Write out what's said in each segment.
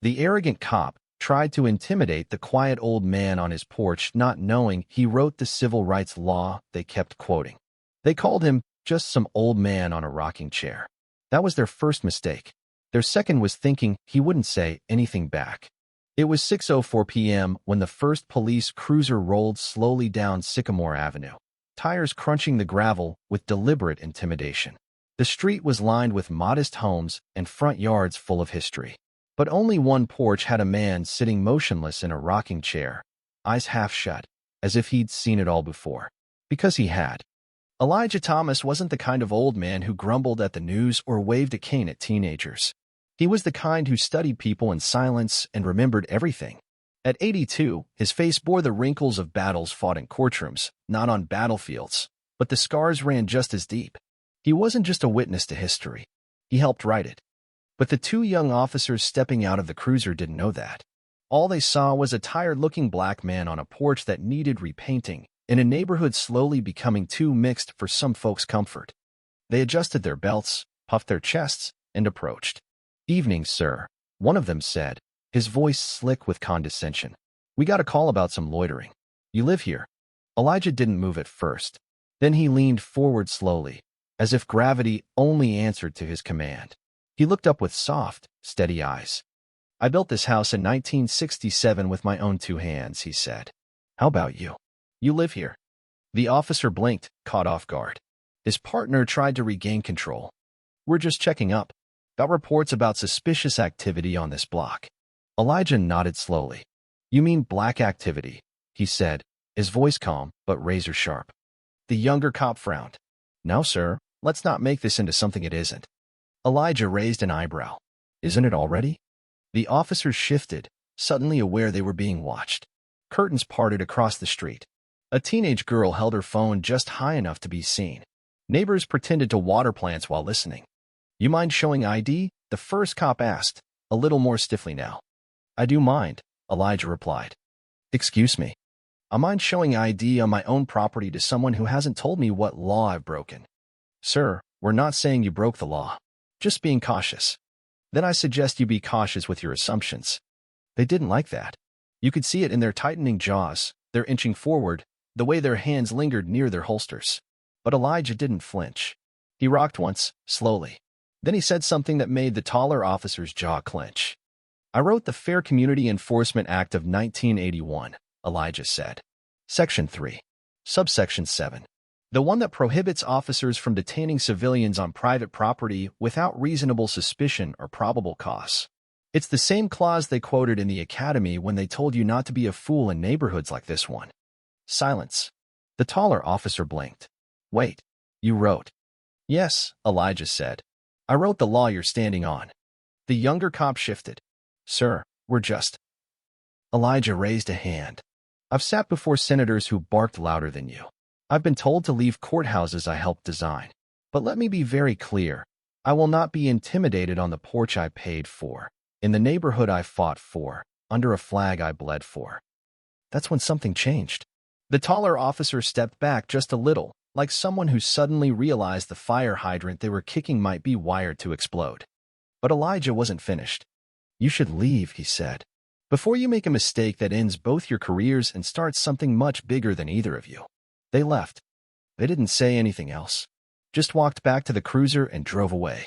The arrogant cop tried to intimidate the quiet old man on his porch, not knowing he wrote the civil rights law they kept quoting. They called him just some old man on a rocking chair. That was their first mistake. Their second was thinking he wouldn't say anything back. It was 6:04 p.m. when the first police cruiser rolled slowly down Sycamore Avenue, tires crunching the gravel with deliberate intimidation. The street was lined with modest homes and front yards full of history. But only one porch had a man sitting motionless in a rocking chair, eyes half shut, as if he'd seen it all before. Because he had. Elijah Thomas wasn't the kind of old man who grumbled at the news or waved a cane at teenagers. He was the kind who studied people in silence and remembered everything. At 82, his face bore the wrinkles of battles fought in courtrooms, not on battlefields, but the scars ran just as deep. He wasn't just a witness to history. He helped write it. But the two young officers stepping out of the cruiser didn't know that. All they saw was a tired-looking black man on a porch that needed repainting, in a neighborhood slowly becoming too mixed for some folks' comfort. They adjusted their belts, puffed their chests, and approached. "Evening, sir," one of them said, his voice slick with condescension. "We got a call about some loitering. You live here?" Elijah didn't move at first. Then he leaned forward slowly, as if gravity only answered to his command. He looked up with soft, steady eyes. "I built this house in 1967 with my own two hands," he said. "How about you? You live here?" The officer blinked, caught off guard. His partner tried to regain control. "We're just checking up. Got reports about suspicious activity on this block." Elijah nodded slowly. "You mean black activity," he said, his voice calm but razor sharp. The younger cop frowned. "Now, sir, let's not make this into something it isn't." Elijah raised an eyebrow. "Isn't it already?" The officers shifted, suddenly aware they were being watched. Curtains parted across the street. A teenage girl held her phone just high enough to be seen. Neighbors pretended to water plants while listening. "You mind showing ID?" the first cop asked, a little more stiffly now. "I do mind," Elijah replied. "Excuse me. I mind showing ID on my own property to someone who hasn't told me what law I've broken." "Sir, we're not saying you broke the law. Just being cautious." "Then I suggest you be cautious with your assumptions." They didn't like that. You could see it in their tightening jaws, their inching forward, the way their hands lingered near their holsters. But Elijah didn't flinch. He rocked once, slowly. Then he said something that made the taller officer's jaw clench. "I wrote the Fair Community Enforcement Act of 1981, Elijah said. Section 3. Subsection 7. The one that prohibits officers from detaining civilians on private property without reasonable suspicion or probable cause. It's the same clause they quoted in the academy when they told you not to be a fool in neighborhoods like this one." Silence. The taller officer blinked. "Wait, you wrote?" "Yes," Elijah said. "I wrote the law you're standing on." The younger cop shifted. "Sir, we're just—" Elijah raised a hand. "I've sat before senators who barked louder than you. I've been told to leave courthouses I helped design. But let me be very clear. I will not be intimidated on the porch I paid for, in the neighborhood I fought for, under a flag I bled for." That's when something changed. The taller officer stepped back just a little, like someone who suddenly realized the fire hydrant they were kicking might be wired to explode. But Elijah wasn't finished. "You should leave," he said, "before you make a mistake that ends both your careers and starts something much bigger than either of you." They left. They didn't say anything else. Just walked back to the cruiser and drove away.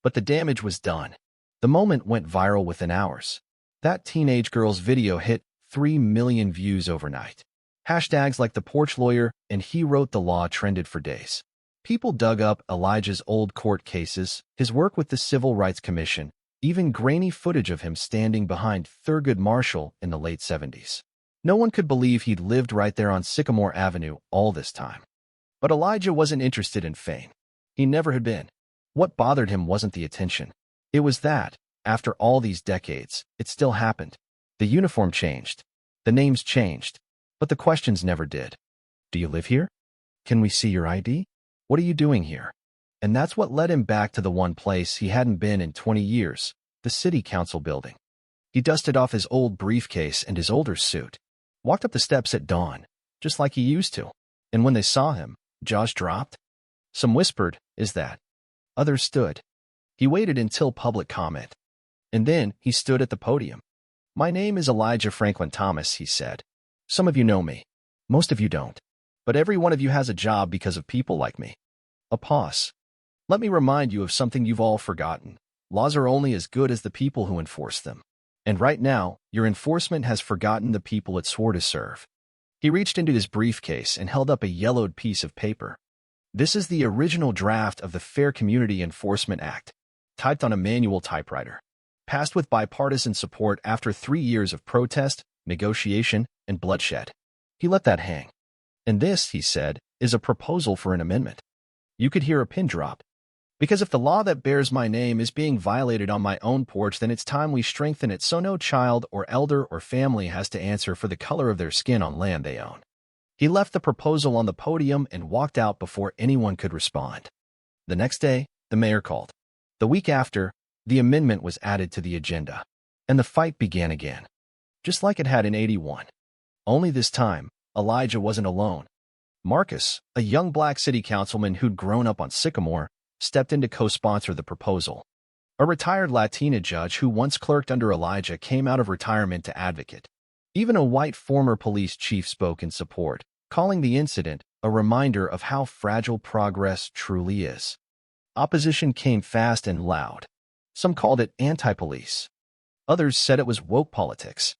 But the damage was done. The moment went viral within hours. That teenage girl's video hit 3 million views overnight. Hashtags like the porch lawyer and he wrote the law trended for days. People dug up Elijah's old court cases, his work with the Civil Rights Commission, even grainy footage of him standing behind Thurgood Marshall in the late 70s. No one could believe he'd lived right there on Sycamore Avenue all this time. But Elijah wasn't interested in fame. He never had been. What bothered him wasn't the attention. It was that, after all these decades, it still happened. The uniform changed. The names changed. But the questions never did. "Do you live here? Can we see your ID? What are you doing here?" And that's what led him back to the one place he hadn't been in 20 years, the city council building. He dusted off his old briefcase and his older suit. Walked up the steps at dawn, just like he used to. And when they saw him, jaws dropped. Some whispered, "Is that?" Others stood. He waited until public comment. And then he stood at the podium. "My name is Elijah Franklin Thomas," he said. "Some of you know me. Most of you don't. But every one of you has a job because of people like me." A pause. "Let me remind you of something you've all forgotten. Laws are only as good as the people who enforce them. And right now, your enforcement has forgotten the people it swore to serve." He reached into his briefcase and held up a yellowed piece of paper. "This is the original draft of the Fair Community Enforcement Act, typed on a manual typewriter, passed with bipartisan support after 3 years of protest, negotiation, and bloodshed." He let that hang. "And this," he said, "is a proposal for an amendment." You could hear a pin drop. "Because if the law that bears my name is being violated on my own porch, then it's time we strengthen it so no child or elder or family has to answer for the color of their skin on land they own." He left the proposal on the podium and walked out before anyone could respond. The next day, the mayor called. The week after, the amendment was added to the agenda, and the fight began again, just like it had in '81. Only this time, Elijah wasn't alone. Marcus, a young black city councilman who'd grown up on Sycamore, stepped in to co-sponsor the proposal. A retired Latina judge who once clerked under Elijah came out of retirement to advocate. Even a white former police chief spoke in support, calling the incident a reminder of how fragile progress truly is. Opposition came fast and loud. Some called it anti-police. Others said it was woke politics.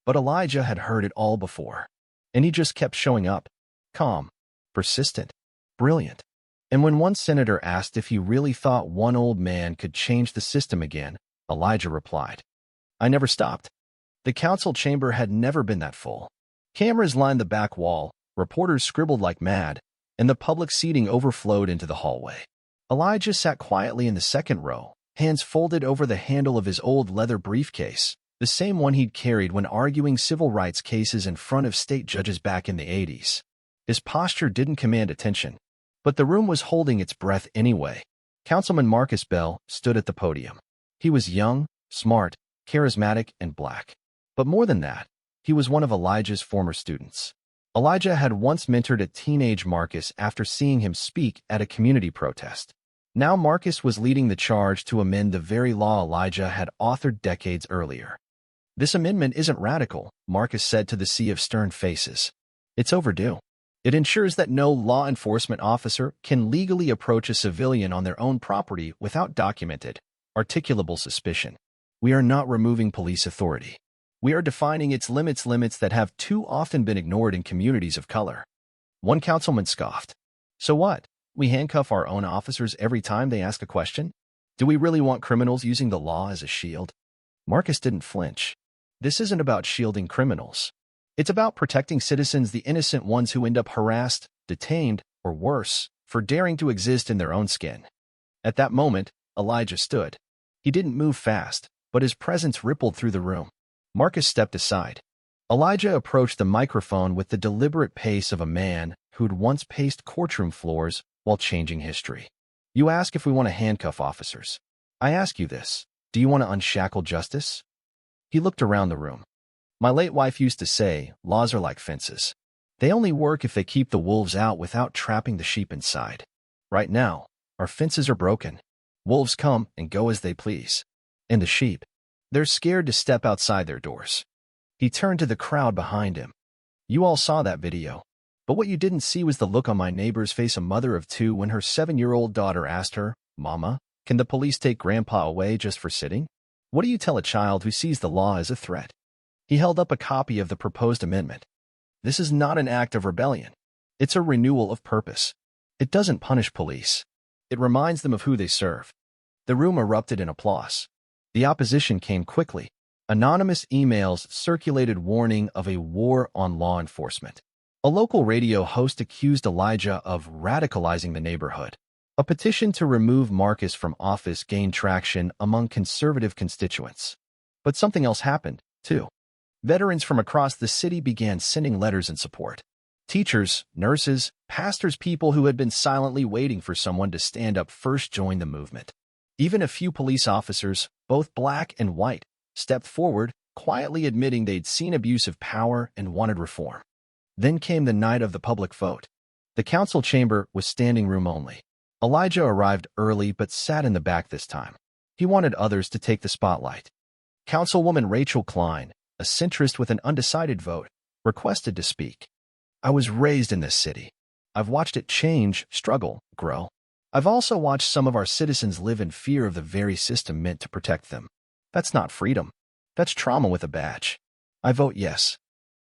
But Elijah had heard it all before, and he just kept showing up, calm, persistent, brilliant. And when one senator asked if he really thought one old man could change the system again, Elijah replied, "I never stopped." The council chamber had never been that full. Cameras lined the back wall, reporters scribbled like mad, and the public seating overflowed into the hallway. Elijah sat quietly in the second row, hands folded over the handle of his old leather briefcase, the same one he'd carried when arguing civil rights cases in front of state judges back in the '80s. His posture didn't command attention, but the room was holding its breath anyway. Councilman Marcus Bell stood at the podium. He was young, smart, charismatic, and black. But more than that, he was one of Elijah's former students. Elijah had once mentored a teenage Marcus after seeing him speak at a community protest. Now Marcus was leading the charge to amend the very law Elijah had authored decades earlier. "This amendment isn't radical," Marcus said to the sea of stern faces. "It's overdue. It ensures that no law enforcement officer can legally approach a civilian on their own property without documented, articulable suspicion. We are not removing police authority. We are defining its limits that have too often been ignored in communities of color." One councilman scoffed. "So what? We handcuff our own officers every time they ask a question? Do we really want criminals using the law as a shield?" Marcus didn't flinch. "This isn't about shielding criminals. It's about protecting citizens, the innocent ones who end up harassed, detained, or worse, for daring to exist in their own skin." At that moment, Elijah stood. He didn't move fast, but his presence rippled through the room. Marcus stepped aside. Elijah approached the microphone with the deliberate pace of a man who'd once paced courtroom floors while changing history. "You ask if we want to handcuff officers. I ask you this. Do you want to unshackle justice?" He looked around the room. "My late wife used to say, laws are like fences. They only work if they keep the wolves out without trapping the sheep inside. Right now, our fences are broken. Wolves come and go as they please. And the sheep, they're scared to step outside their doors." He turned to the crowd behind him. "You all saw that video. But what you didn't see was the look on my neighbor's face, a mother of two, when her 7-year-old daughter asked her, 'Mama, can the police take Grandpa away just for sitting?' What do you tell a child who sees the law as a threat?" He held up a copy of the proposed amendment. "This is not an act of rebellion. It's a renewal of purpose. It doesn't punish police. It reminds them of who they serve." The room erupted in applause. The opposition came quickly. Anonymous emails circulated warning of a war on law enforcement. A local radio host accused Elijah of radicalizing the neighborhood. A petition to remove Marcus from office gained traction among conservative constituents. But something else happened, too. Veterans from across the city began sending letters in support. Teachers, nurses, pastors, people who had been silently waiting for someone to stand up first joined the movement. Even a few police officers, both black and white, stepped forward, quietly admitting they'd seen abuse of power and wanted reform. Then came the night of the public vote. The council chamber was standing room only. Elijah arrived early but sat in the back this time. He wanted others to take the spotlight. Councilwoman Rachel Klein, a centrist with an undecided vote, requested to speak. I was raised in this city. I've watched it change, struggle, grow. I've also watched some of our citizens live in fear of the very system meant to protect them. That's not freedom. That's trauma with a badge. I vote yes.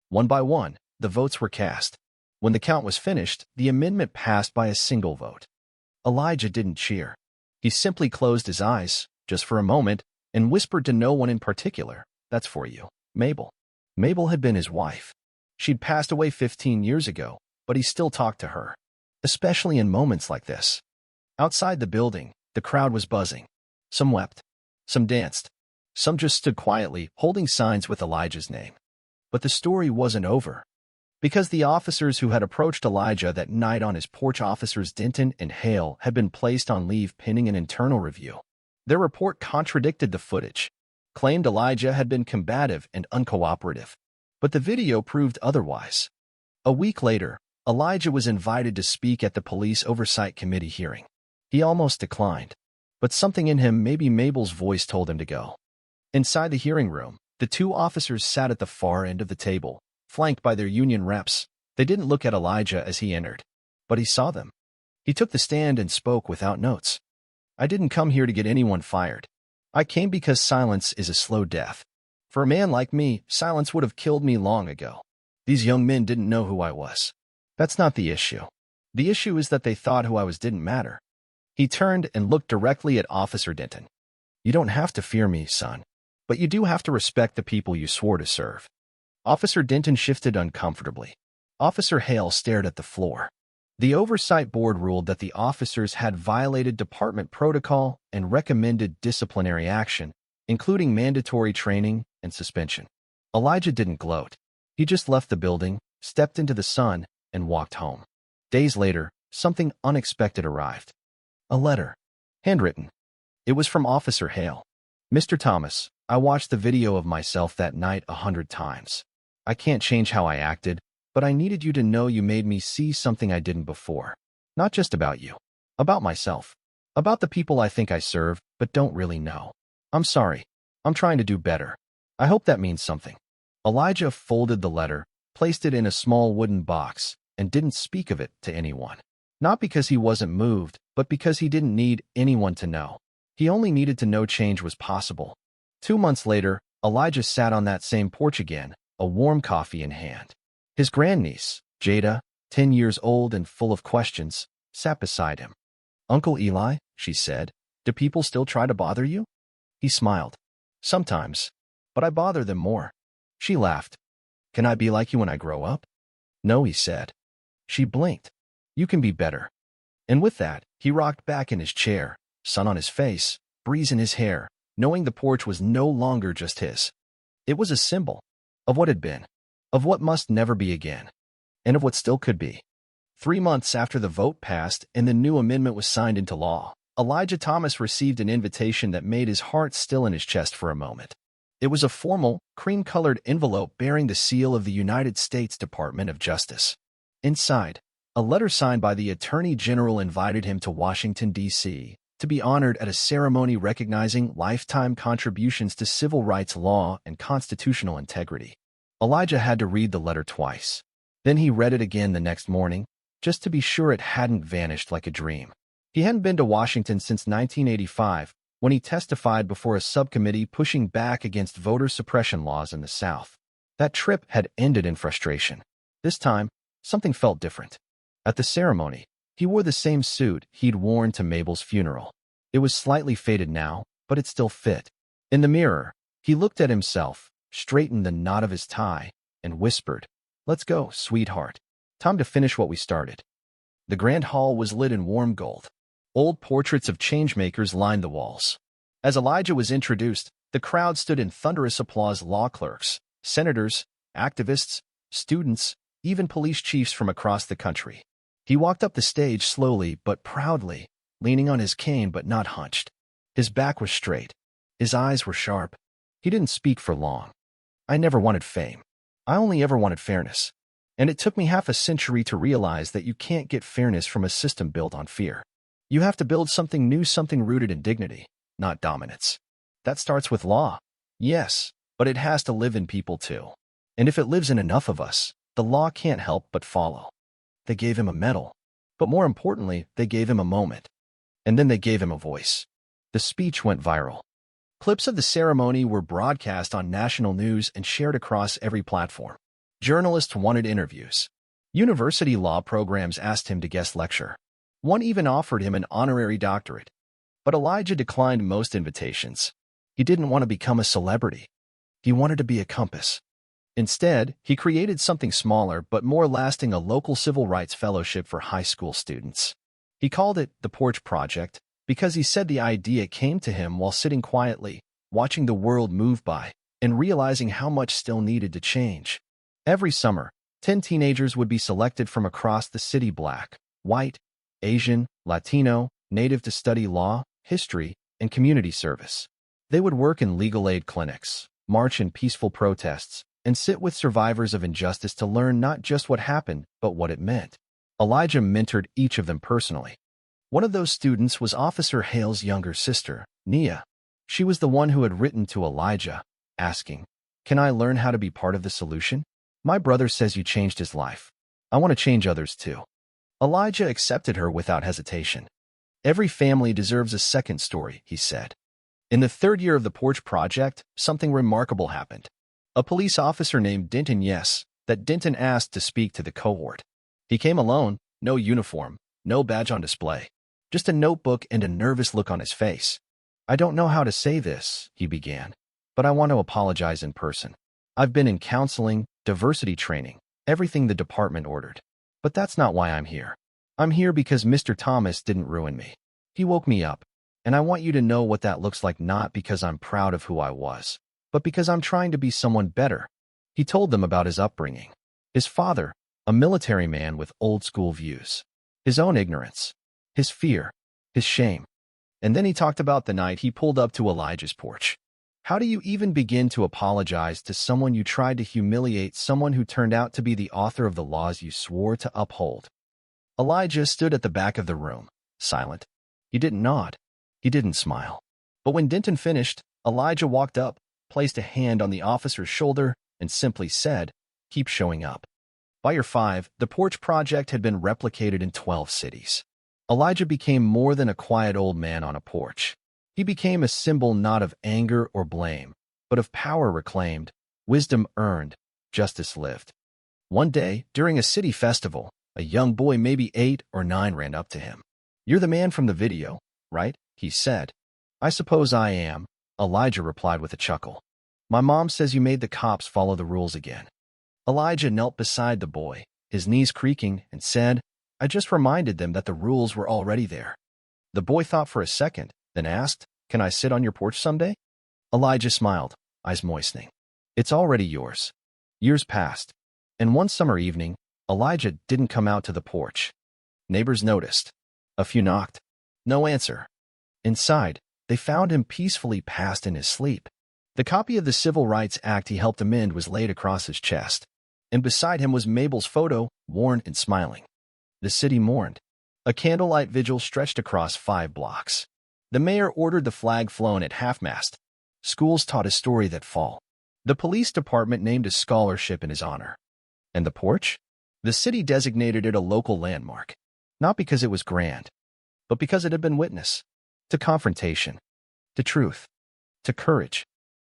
One by one, the votes were cast. When the count was finished, the amendment passed by a single vote. Elijah didn't cheer. He simply closed his eyes, just for a moment, and whispered to no one in particular, "That's for you, Mabel." Mabel had been his wife. She'd passed away 15 years ago, but he still talked to her, especially in moments like this. Outside the building, the crowd was buzzing. Some wept. Some danced. Some just stood quietly, holding signs with Elijah's name. But the story wasn't over. Because the officers who had approached Elijah that night on his porch, Officers Denton and Hale, had been placed on leave pending an internal review. Their report contradicted the footage, claimed Elijah had been combative and uncooperative. But the video proved otherwise. A week later, Elijah was invited to speak at the Police Oversight Committee hearing. He almost declined, but something in him, maybe Mabel's voice, told him to go. Inside the hearing room, the two officers sat at the far end of the table, flanked by their union reps. They didn't look at Elijah as he entered, but he saw them. He took the stand and spoke without notes. "I didn't come here to get anyone fired. I came because silence is a slow death. For a man like me, silence would have killed me long ago. These young men didn't know who I was. That's not the issue. The issue is that they thought who I was didn't matter." He turned and looked directly at Officer Denton. "You don't have to fear me, son, but you do have to respect the people you swore to serve." Officer Denton shifted uncomfortably. Officer Hale stared at the floor. The Oversight Board ruled that the officers had violated department protocol and recommended disciplinary action, including mandatory training and suspension. Elijah didn't gloat. He just left the building, stepped into the sun, and walked home. Days later, something unexpected arrived. A letter. Handwritten. It was from Officer Hale. "Mr. Thomas, I watched the video of myself that night 100 times. I can't change how I acted, but I needed you to know you made me see something I didn't before. Not just about you. About myself. About the people I think I serve, but don't really know. I'm sorry. I'm trying to do better. I hope that means something." Elijah folded the letter, placed it in a small wooden box, and didn't speak of it to anyone. Not because he wasn't moved, but because he didn't need anyone to know. He only needed to know change was possible. 2 months later, Elijah sat on that same porch again, a warm coffee in hand. His grandniece, Jada, 10 years old and full of questions, sat beside him. "Uncle Eli," she said, "do people still try to bother you?" He smiled. "Sometimes, but I bother them more." She laughed. "Can I be like you when I grow up?" "No," he said. She blinked. "You can be better." And with that, he rocked back in his chair, sun on his face, breeze in his hair, knowing the porch was no longer just his. It was a symbol of what had been, of what must never be again, and of what still could be. 3 months after the vote passed and the new amendment was signed into law, Elijah Thomas received an invitation that made his heart still in his chest for a moment. It was a formal, cream-colored envelope bearing the seal of the United States Department of Justice. Inside, a letter signed by the Attorney General invited him to Washington, D.C., to be honored at a ceremony recognizing lifetime contributions to civil rights law and constitutional integrity. Elijah had to read the letter twice. Then he read it again the next morning, just to be sure it hadn't vanished like a dream. He hadn't been to Washington since 1985, when he testified before a subcommittee pushing back against voter suppression laws in the South. That trip had ended in frustration. This time, something felt different. At the ceremony, he wore the same suit he'd worn to Mabel's funeral. It was slightly faded now, but it still fit. In the mirror, he looked at himself, straightened the knot of his tie, and whispered, "Let's go, sweetheart. Time to finish what we started." The grand hall was lit in warm gold. Old portraits of changemakers lined the walls. As Elijah was introduced, the crowd stood in thunderous applause. Law clerks, senators, activists, students, even police chiefs from across the country. He walked up the stage slowly but proudly, leaning on his cane but not hunched. His back was straight. His eyes were sharp. He didn't speak for long. "I never wanted fame. I only ever wanted fairness. And it took me half a century to realize that you can't get fairness from a system built on fear. You have to build something new, something rooted in dignity, not dominance. That starts with law. Yes, but it has to live in people too. And if it lives in enough of us, the law can't help but follow. They gave him a medal. But more importantly, they gave him a moment. And then they gave him a voice. The speech went viral. Clips of the ceremony were broadcast on national news and shared across every platform. Journalists wanted interviews. University law programs asked him to guest lecture. One even offered him an honorary doctorate. But Elijah declined most invitations. He didn't want to become a celebrity. He wanted to be a compass. Instead, he created something smaller but more lasting, a local civil rights fellowship for high school students. He called it the Porch Project because he said the idea came to him while sitting quietly, watching the world move by, and realizing how much still needed to change. Every summer, 10 teenagers would be selected from across the city: Black, white, Asian, Latino, Native, to study law, history, and community service. They would work in legal aid clinics, march in peaceful protests, and sit with survivors of injustice to learn not just what happened, but what it meant. Elijah mentored each of them personally. One of those students was Officer Hale's younger sister, Nia. She was the one who had written to Elijah, asking, "Can I learn how to be part of the solution? My brother says you changed his life. I want to change others too." Elijah accepted her without hesitation. "Every family deserves a second story," he said. In the third year of the Porch Project, something remarkable happened. A police officer named Denton Denton asked to speak to the cohort. He came alone, no uniform, no badge on display, just a notebook and a nervous look on his face. "I don't know how to say this," he began, "but I want to apologize in person. I've been in counseling, diversity training, everything the department ordered. But that's not why I'm here. I'm here because Mr. Thomas didn't ruin me. He woke me up, and I want you to know what that looks like, not because I'm proud of who I was, but because I'm trying to be someone better." He told them about his upbringing. His father, a military man with old-school views. His own ignorance. His fear. His shame. And then he talked about the night he pulled up to Elijah's porch. How do you even begin to apologize to someone you tried to humiliate, someone who turned out to be the author of the laws you swore to uphold? Elijah stood at the back of the room, silent. He didn't nod. He didn't smile. But when Denton finished, Elijah walked up, placed a hand on the officer's shoulder, and simply said, "Keep showing up." By year 5, the Porch Project had been replicated in 12 cities. Elijah became more than a quiet old man on a porch. He became a symbol not of anger or blame, but of power reclaimed, wisdom earned, justice lived. One day, during a city festival, a young boy, maybe 8 or 9, ran up to him. "You're the man from the video, right?" he said. "I suppose I am," Elijah replied with a chuckle. "My mom says you made the cops follow the rules again." Elijah knelt beside the boy, his knees creaking, and said, "I just reminded them that the rules were already there." The boy thought for a second, then asked, "Can I sit on your porch someday?" Elijah smiled, eyes moistening. "It's already yours." Years passed, and one summer evening, Elijah didn't come out to the porch. Neighbors noticed. A few knocked. No answer. Inside, they found him peacefully passed in his sleep. The copy of the Civil Rights Act he helped amend was laid across his chest, and beside him was Mabel's photo, worn and smiling. The city mourned. A candlelight vigil stretched across 5 blocks. The mayor ordered the flag flown at half-mast. Schools taught his story that fall. The police department named a scholarship in his honor. And the porch? The city designated it a local landmark, not because it was grand, but because it had been witness to confrontation, to truth, to courage,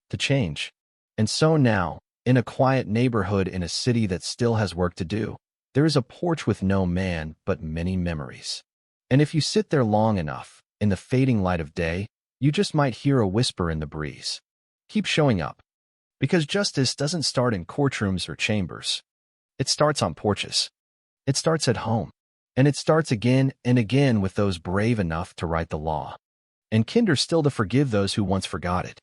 to change. And so now, in a quiet neighborhood in a city that still has work to do, there is a porch with no man but many memories. And if you sit there long enough, in the fading light of day, you just might hear a whisper in the breeze. Keep showing up. Because justice doesn't start in courtrooms or chambers. It starts on porches. It starts at home. And it starts again and again with those brave enough to write the law, and kinder still to forgive those who once forgot it.